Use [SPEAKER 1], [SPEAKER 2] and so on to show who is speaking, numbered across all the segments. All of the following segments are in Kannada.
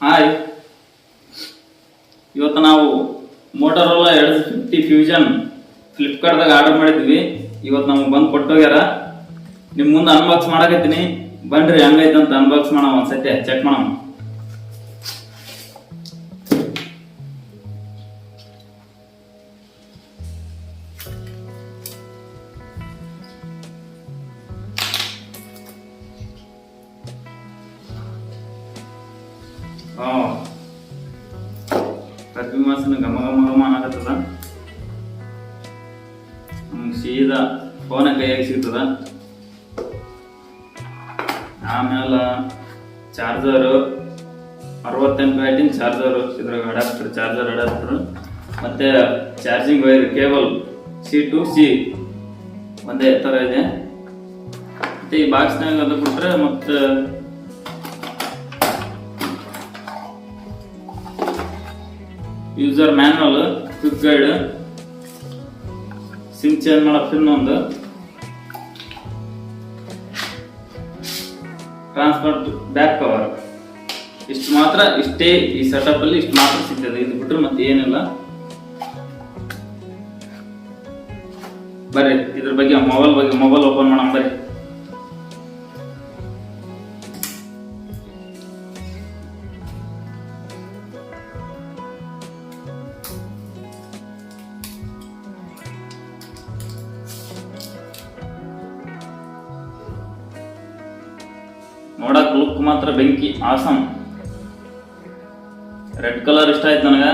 [SPEAKER 1] ಹಾಯ್, ಇವತ್ತು ನಾವು ಮೋಟರೋಲಾ 250 ಫ್ಯೂಷನ್ ಫ್ಲಿಪ್ಕಾರ್ಟ್ದಾಗ ಆರ್ಡರ್ ಮಾಡಿದ್ವಿ. ಇವತ್ತು ನಮಗೆ ಬಂದು ಕೊಟ್ಟೋಗ್ಯಾರ. ನಿಮ್ಮ ಮುಂದೆ ಅನ್ಬಾಕ್ಸ್ ಮಾಡಕತ್ತೀನಿ, ಬನ್ರಿ ಹೆಂಗೈತಂತ ಅನ್ಬಾಕ್ಸ್ ಮಾಡೋಣ. ಒಂದ್ಸತಿ ಚೆಕ್ ಮಾಡೋಣ. ಕರ್ಬಿ ಮಾಸನ ಘಮ ಘಮ ಘಮ ಅನ್ನಕತ್ತದ. ಸೀದಾ ಫೋನ ಕೈಯಾಗಿ ಸಿಗ್ತದ. ಆಮೇಲೆ ಚಾರ್ಜರು 68 ವ್ಯಾಟಿನ ಚಾರ್ಜರು, ಇದ್ರಾಗ ಅಡಾಪ್ಟರ್, ಚಾರ್ಜರ್ ಅಡಾಪ್ಟರ್, ಮತ್ತೆ charging wire cable C to C ಒಂದೇ ಥರ ಇದೆ. ಮತ್ತೆ ಈ ಬಾಕ್ಸ್ನಾಗ ಅದು ಬಿಟ್ರೆ ಮತ್ತೆ user manual, quick guide, sim change ಮಾಡೋ ಪಿನ್ ಒಂದು, ಟ್ರಾನ್ಸ್ಪರ್ ಬ್ಯಾಕ್ ಕವರ್. ಇಷ್ಟು ಮಾತ್ರ, ಇಷ್ಟೇ ಈ ಸೆಟಪ್ ಅಲ್ಲಿ ಇಷ್ಟು ಮಾತ್ರ ಸಿಗ್ತದೆ. ಇದು ಬಿಟ್ರೆ ಮತ್ತೆ ಏನಿಲ್ಲ. ಬರ್ರಿ ಇದ್ರ ಬಗ್ಗೆ ಮೊಬೈಲ್ ಓಪನ್ ಮಾಡೋಣ. ಬರ್ರಿ. ನೋಡಕ್ ಲುಕ್ ಮಾತ್ರ ಬೆಂಕಿ, ಆಸಮ್. ರೆಡ್ ಕಲರ್ ಇಷ್ಟ ಆಯ್ತು ನನಗೆ.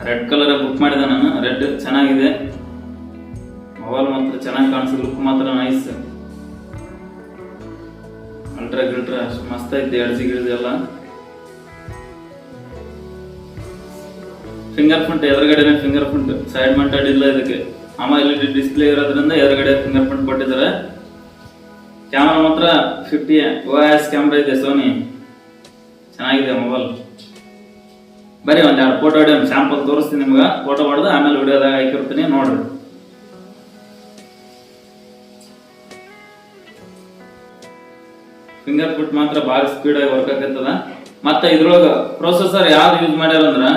[SPEAKER 1] ರೆಡ್ ಕಲರ್ ಬುಕ್ ಮಾಡಿದೆ ನಾನು. ರೆಡ್ ಚೆನ್ನಾಗಿದೆ. ಮೊಬೈಲ್ ಮಾತ್ರ ಚೆನ್ನಾಗಿ ಕಾಣಿಸ್ತದೆ. ಲುಕ್ ಮಾತ್ರ ನೈಸ್. ಅಲ್ಟ್ರಾ ಗಿಲ್ಟ್ರಾ ಅಷ್ಟು ಮಸ್ತ್ ಐತೆ. ಎಡ್ಜಿ ಎಲ್ಲ ಫಿಂಗರ್ ಪ್ರಿಂಟ್, ಎದುರುಗಡೆ ಫಿಂಗರ್ ಪ್ರಿಂಟ್, ಸೈಡ್ ಮೌಂಟೆಡ್ ಇಲ್ಲ ಇದಕ್ಕೆ. ಆಮೇಲೆ LED ಡಿಸ್ಪ್ಲೇ ಇರೋದ್ರಿಂದ ಎದುರುಗಡೆ ಫಿಂಗರ್ ಪ್ರಿಂಟ್ ಕೊಟ್ಟಿದ್ದಾರೆ. ಕ್ಯಾಮ್ರಾ ಮಾತ್ರ 50 OIS ಕ್ಯಾಮ್ರಾ ಇದೆ, ಸೋನಿ. ಚೆನ್ನಾಗಿದೆ ಮೊಬೈಲ್. ಬರೀ ಒಂದೆರಡು ಫೋಟೋ ಹೊಡೆಯೋಣ, ಸ್ಯಾಂಪಲ್ ತೋರಿಸ್ತೀನಿ ನಿಮ್ಗೆ. ಫೋಟೋ ಹೊಡೆದು ಆಮೇಲೆ ವಿಡಿಯೋದಾಗ ಹಾಕಿರ್ತೀನಿ, ನೋಡ್ರಿ. ಫಿಂಗರ್ ಪ್ರಿಂಟ್ ಮಾತ್ರ ಭಾಳ ಸ್ಪೀಡ್ ಆಗಿ ವರ್ಕ್ ಆಗತ್ತದ. ಮತ್ತೆ ಇದ್ರೊಳಗೆ ಪ್ರೊಸೆಸರ್ ಯಾವ್ದು ಯೂಸ್ ಮಾಡ್ಯಾರ ಅಂದ್ರೆ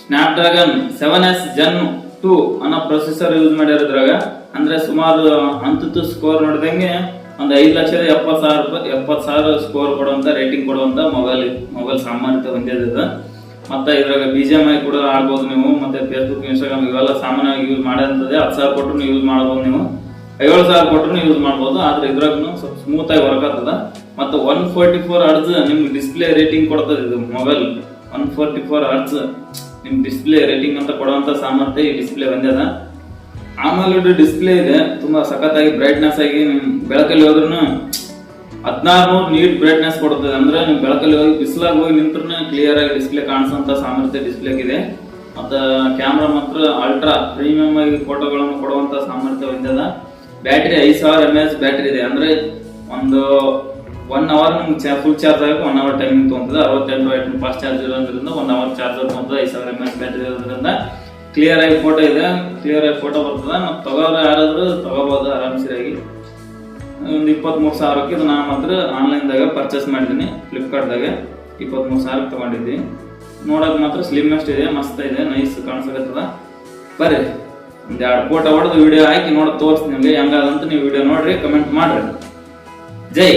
[SPEAKER 1] ಸ್ನ್ಯಾಪ್ಡ್ರ್ಯಾಗನ್ 7S Gen 2 ಅನ್ನೋ ಪ್ರೊಸೆಸರ್ ಯೂಸ್ ಮಾಡ್ಯಾರ ಇದ್ರಾಗ. ಅಂದ್ರೆ ಸುಮಾರು ಅಂತೂ ಸ್ಕೋರ್ ನೋಡಿದಂಗೆ ಒಂದು 5,70,000 ಸ್ಕೋರ್ ಕೊಡುವಂತ, ರೇಟಿಂಗ್ ಕೊಡುವಂತ ಮೊಬೈಲ್ ಸಾಮಾನ್ಯತೆ ಹೊಂದಿದೆ. ಮತ್ತೆ ಇದ್ರಾಗ BGMI ಕೂಡ ಆಡ್ಬೋದು ನೀವು. ಮತ್ತೆ ಫೇಸ್ಬುಕ್, ಇನ್ಸ್ಟಾಗ್ರಾಮ್ ಇವೆಲ್ಲ ಸಾಮಾನ್ಯವಾಗಿ ಯೂಸ್ ಮಾಡೋಂಥದ್ದೇ. 10,000 ಕೊಟ್ಟರು ಯೂಸ್ ಮಾಡ್ಬೋದು ನೀವು, 7,000 ಕೊಟ್ಟರು ಯೂಸ್ ಮಾಡ್ಬೋದು. ಆದ್ರೆ ಇದ್ರಾಗ ಸ್ವಲ್ಪ ಸ್ಮೂತ್ ಆಗಿ ವರ್ಕ್ ಆಗ್ತದ. ಮತ್ತೆ 144 Hz ನಿಮ್ಗೆ ಡಿಸ್ಪ್ಲೇ ರೇಟಿಂಗ್ ಕೊಡ್ತದೆ. ಇದು ಮೊಬೈಲ್ 144 Hz ನಿಮ್ ಡಿಸ್ಪ್ಲೇ ರೇಟಿಂಗ್ ಅಂತ ಕೊಡುವಂತ ಸಾಮರ್ಥ್ಯ ಈ ಡಿಸ್ಪ್ಲೇ ಹೊಂದ್ಯದ. ಆಮೇಲೆ ಡಿಸ್ಪ್ಲೇ ಇದೆ, ತುಂಬಾ ಸಖತ್ತಾಗಿ ಬ್ರೈಟ್ನೆಸ್ ಆಗಿ ನಿಮ್ ಬೆಳಕಲ್ಲಿ ಹೋದ್ರೂ 1600 ನೀಟ್ ಬ್ರೈಟ್ನೆಸ್ ಕೊಡುತ್ತದೆ. ಅಂದ್ರೆ ನಿಮ್ ಬೆಳಕಲ್ಲಿ ಹೋಗಿ ಬಿಸಿಲಾಗಿ ಹೋಗಿ ನಿಂತ್ರೂ ಕ್ಲಿಯರ್ ಆಗಿ ಡಿಸ್ಪ್ಲೇ ಕಾಣಿಸುವಂತ ಸಾಮರ್ಥ್ಯ ಡಿಸ್ಪ್ಲೇಗಿದೆ. ಮತ್ತೆ ಕ್ಯಾಮ್ರಾ ಮಾತ್ರ ಅಲ್ಟ್ರಾ ಪ್ರೀಮಿಯಂ ಆಗಿ ಫೋಟೋಗಳನ್ನು ಕೊಡುವಂತ ಸಾಮರ್ಥ್ಯ ಹೊಂದಿದೆ. ಬ್ಯಾಟ್ರಿ 5000 mAh ಬ್ಯಾಟ್ರಿ ಇದೆ. ಅಂದ್ರೆ ಒಂದು 1 ಅವರ್ ನಿಮ್ಗೆ ಫುಲ್ ಚಾರ್ಜ್ ಆಗಕ್ಕೆ 1 ಅವರ್ ಟೈಮಿಂಗ್ ತೊಗೊಂತದೆ. 68 ವ್ಯಾಟ್ ಫಾಸ್ಟ್ ಚಾರ್ಜ್ ಇರೋದ್ರಿಂದ 1 ಅವರ್ ಚಾರ್ಜರ್ ತೊಗೊಂತದೆ. 5000 mAh ಬ್ಯಾಟ್ರಿ ಇರೋದ್ರಿಂದ ಕ್ಲಿಯರ್ ಆಗಿ ಫೋಟೋ ಇದೆ, ಕ್ಲಿಯರ್ ಆಗಿ ಫೋಟೋ ಬರ್ತದೆ. ಮತ್ತೆ ತಗೋದ್ರೆ ಯಾರಾದ್ರೂ ತಗೋಬಹುದು ಆರಾಮ್ಸರಿಯಾಗಿ. ಒಂದು 23,000ಕ್ಕೆ ಇದು ನಾನು ಮಾತ್ರ ಆನ್ಲೈನ್ದಾಗ ಪರ್ಚೇಸ್ ಮಾಡಿದ್ದೀನಿ. ಫ್ಲಿಪ್ಕಾರ್ಟ್ದಾಗ 23,000ಕ್ಕೆ ತಗೊಂಡಿದ್ವಿ. ನೋಡೋಕೆ ಮಾತ್ರ ಸ್ಲಿಮ್ಮೆಸ್ಟ್ ಇದೆ, ಮಸ್ತ್ ಇದೆ, ನೈಸ್ ಕಾಣಿಸಕತ್ತದ. ಬರ್ರಿ ಒಂದೆರಡು ಫೋಟೋ ಹೊಡೆದು ವಿಡಿಯೋ ಹಾಕಿ ತೋರಿಸ್ತೀನಿ ನಿಮಗೆ ಹೆಂಗಾದಂತ. ನೀವು ವಿಡಿಯೋ ನೋಡ್ರಿ, ಕಮೆಂಟ್ ಮಾಡ್ರಿ. ಜೈ